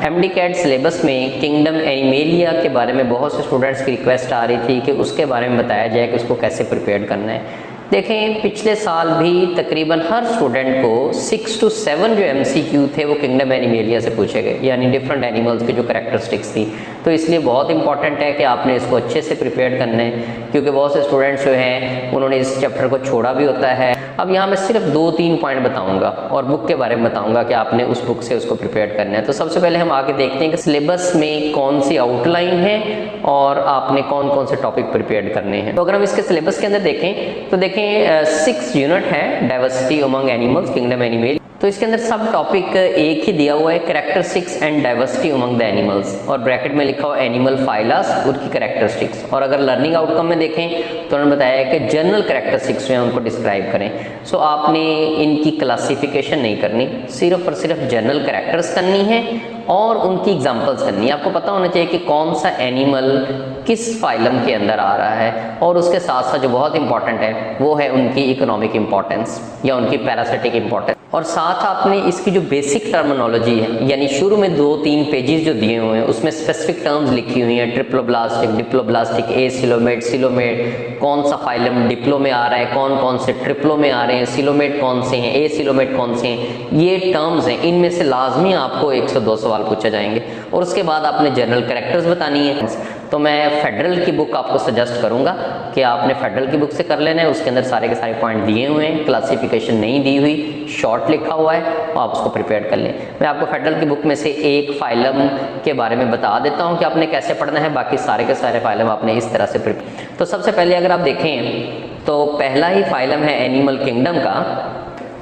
MD cat syllabus में kingdom animalia के बारे में बहुत से स्टूडेंट्स की रिक्वेस्ट आ रही थी कि उसके बारे में बताया जाए कि उसको कैसे प्रिपेयर करना है। देखें, पिछले साल भी तकरीबन हर स्टूडेंट को 6 to 7 जो एमसीक्यू थे वो किंगडम एनिमेलिया से पूछे गए, यानी डिफरेंट एनिमल्स की जो कैरेक्टरिस्टिक्स थी। तो इसलिए बहुत इंपॉर्टेंट है कि आपने इसको अच्छे से प्रिपेयर करना है, क्योंकि बहुत से स्टूडेंट्स जो हैं उन्होंने इस चैप्टर को छोड़ा भी होता है। अब यहाँ मैं सिर्फ 2-3 पॉइंट बताऊंगा और बुक के बारे में बताऊंगा कि आपने उस बुक से उसको प्रिपेयर करना है। तो सबसे पहले हम आगे देखते हैं कि सिलेबस में कौन सी आउटलाइन है और आपने कौन कौन से टॉपिक प्रिपेयर करने हैं। तो अगर हम इसके सिलेबस के अंदर देखें तो देखें 6 यूनिट है, diversity among animals, kingdom animal. तो इसके अंदर सब टॉपिक एक ही दिया हुआ है, characteristics and diversity among the animals, और ब्रैकेट में लिखा हुआ एनिमल फाइलास, उनकी कैरेक्टरिस्टिक्स। और अगर लर्निंग आउटकम में देखें तो उन्होंने बताया है कि जनरल कैरेक्टरिस्टिक्स जो है उनको डिस्क्राइब करें। सो आपने इनकी क्लासिफिकेशन नहीं करनी, सिर्फ और सिर्फ जनरल कैरेक्टर्स करनी है और उनकी एग्जांपल्स करनी है। आपको पता होना चाहिए कि कौन सा एनिमल किस फाइलम के अंदर आ रहा है, और उसके साथ साथ जो बहुत इंपॉर्टेंट है वो है उनकी इकोनॉमिक इंपॉर्टेंस या उनकी पैरासिटिक इंपॉर्टेंस। और साथ आपने इसकी जो बेसिक टर्मिनोलॉजी है, यानी शुरू में 2-3 पेजेस जो दिए हुए हैं उसमें स्पेसिफिक टर्म्स लिखी हुई हैं, ट्रिप्लोब्लास्टिक, डिप्लोब्लास्टिक, एसिलोमेट, सिलोमेट, कौन सा फाइलम डिप्लो में आ रहा है, कौन कौन से ट्रिप्लो में आ रहे हैं, सिलोमेट कौन से हैं, एसिलोमेट कौन से हैं, ये टर्म्स हैं। इनमें से लाजमी आपको 1 से 2 सवाल पूछे जाएंगे और उसके बाद आपने जनरल कैरेक्टर्स बतानी है। तो मैं फेडरल की बुक आपको सजेस्ट करूंगा कि आपने फेडरल की बुक से कर लेना है, उसके अंदर सारे के सारे पॉइंट दिए हुए हैं, क्लासिफिकेशन नहीं दी हुई, शॉर्ट लिखा हुआ है, तो आप उसको प्रिपेयर कर लें। मैं आपको फेडरल की बुक में से एक फाइलम के बारे में बता देता हूं कि आपने कैसे पढ़ना है, बाकी सारे के सारे फाइलम आपने इस तरह से प्रिपेयर। तो सबसे पहले अगर आप देखें तो पहला ही फाइलम है एनिमल किंगडम का।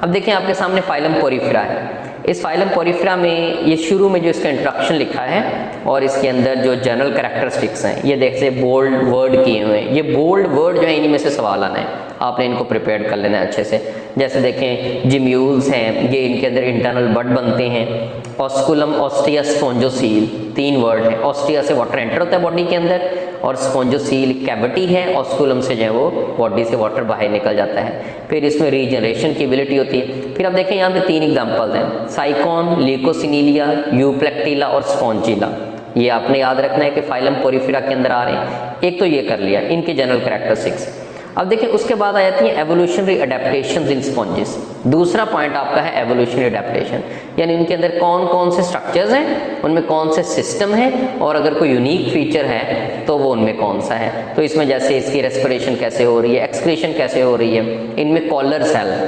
अब देखें आपके सामने फाइलम पोरिफेरा है। इस फाइलम पोरिफेरा में ये शुरू में जो इसका इंट्रोडक्शन लिखा है और इसके अंदर जो जनरल कैरेक्टरिस्टिक्स हैं, ये देखते बोल्ड वर्ड किए हुए हैं। ये बोल्ड वर्ड जो है इन्हीं में से सवाल आना है, आपने इनको प्रिपेयर कर लेना है अच्छे से। जैसे देखें जिम्यूल्स हैं, ये इनके अंदर इंटरनल बड बनते हैं। ऑस्कुलम, ऑस्टिया, स्पोंजोसील, 3 वर्ड है। ऑस्टिया से वाटर एंटर होता है बॉडी के अंदर, और स्पोंजोसील कैविटी है, ऑस्कुलम से जो है वो बॉडी से वाटर बाहर निकल जाता है। फिर इसमें रीजनरेशन की एबिलिटी होती है। फिर आप देखें यहाँ पे 3 एग्जांपल्स हैं, साइकॉन, ल्यूकोसिनीलिया, यूप्लेक्टिला और स्पॉन्जिला। ये आपने याद रखना है कि फाइलम पोरिफेरा के अंदर आ रहे हैं। एक तो ये कर लिया इनके जनरल कैरेक्टरिस्टिक्स। अब देखिए उसके बाद आ जाती है एवोल्यूशनरी अडेप्टेशंस इन स्पॉन्जेस। दूसरा पॉइंट आपका है एवोल्यूशनरी अडेप्टेशन, यानी उनके अंदर कौन कौन से स्ट्रक्चर्स हैं, उनमें कौन से सिस्टम है, और अगर कोई यूनिक फीचर है तो वो उनमें कौन सा है। तो इसमें जैसे इसकी रेस्पिरेशन कैसे हो रही है, एक्सक्रीशन कैसे हो रही है, इनमें कॉलर सेल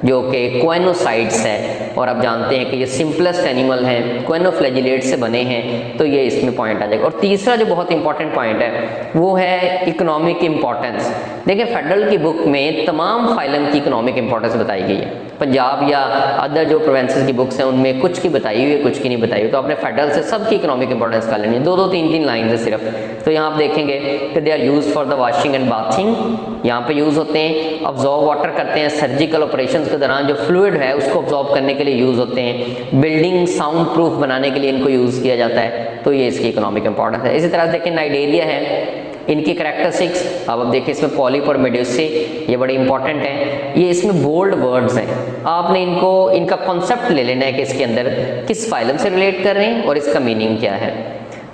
जो कि क्वेनोसाइट्स है, और आप जानते हैं कि ये सिंपलेस्ट एनिमल हैं, क्वेनोफ्लैजिलेट से बने हैं, तो ये इसमें पॉइंट आ जाएगा। और तीसरा जो बहुत इंपॉर्टेंट पॉइंट है वो है इकोनॉमिक इंपॉर्टेंस। देखिए फेडरल की बुक में तमाम फाइलम की इकोनॉमिक इंपॉर्टेंस बताई गई है। पंजाब या अदर जो प्रोविंसेस की बुक्स हैं उनमें कुछ की बताई हुई है, कुछ की नहीं बताई हुई। तो आपने फेडरल से सबकी इकोनॉमिक इंपॉर्टेंस कर लेनी है, 2-2, 3-3 लाइन है सिर्फ। तो यहाँ आप देखेंगे कि they are used for the washing and bathing, यहाँ पे यूज होते हैं। ऑब्जॉर्व वाटर करते हैं, सर्जिकल ऑपरेशंस के दौरान जो फ्लूइड है उसको ऑब्जॉर्व करने के लिए यूज होते हैं। बिल्डिंग साउंड प्रूफ बनाने के लिए इनको यूज किया जाता है, तो ये इसकी इकोनॉमिक इंपॉर्टेंस है। इसी तरह देखें नाइडेरिया है, इनकी कैरेक्टरिस्टिक्स। अब देखिए इसमें पॉलिप और मेड्यूसी, ये बड़े इंपॉर्टेंट हैं। ये इसमें बोल्ड वर्ड्स हैं, आपने इनका कॉन्सेप्ट ले लेना है कि इसके अंदर किस फाइलम से रिलेट कर रहे हैं और इसका मीनिंग क्या है।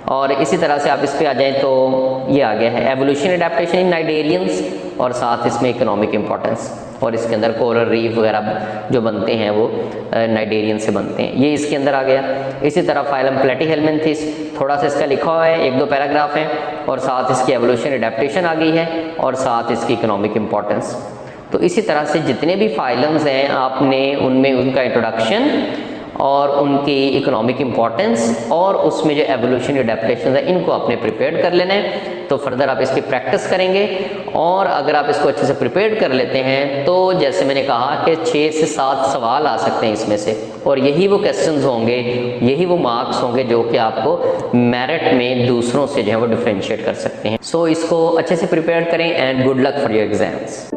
और इसी तरह से आप इस पे आ जाएं तो ये आ गया है एवोल्यूशन अडेप्टेशन इन नाइडेरियंस, और साथ इसमें इकोनॉमिक इंपॉर्टेंस, और इसके अंदर कोरल रीफ वगैरह जो बनते हैं वो नाइडेरियन से बनते हैं, ये इसके अंदर आ गया। इसी तरह फाइलम प्लेटीहेल्मिन्थिस, थोड़ा सा इसका लिखा हुआ है, 1-2 पैराग्राफ हैं, और साथ इसकी एवोल्यूशन अडेप्टेशन आ गई है, और साथ इसकी इकोनॉमिक इंपॉर्टेंस। तो इसी तरह से जितने भी फाइलम्स हैं आपने उनमें उनका इंट्रोडक्शन और उनकी इकोनॉमिक इंपॉर्टेंस और उसमें जो एवोल्यूशन अडेप्टेशन है इनको आपने प्रिपेयर कर लेना है। तो फर्दर आप इसकी प्रैक्टिस करेंगे, और अगर आप इसको अच्छे से प्रिपेयर कर लेते हैं तो जैसे मैंने कहा कि 6 से 7 सवाल आ सकते हैं इसमें से, और यही वो क्वेश्चंस होंगे, यही वो मार्क्स होंगे जो कि आपको मेरिट में दूसरों से जो है वो डिफरेंशिएट कर सकते हैं। सो इसको अच्छे से प्रिपेयर करें and good luck for your exams.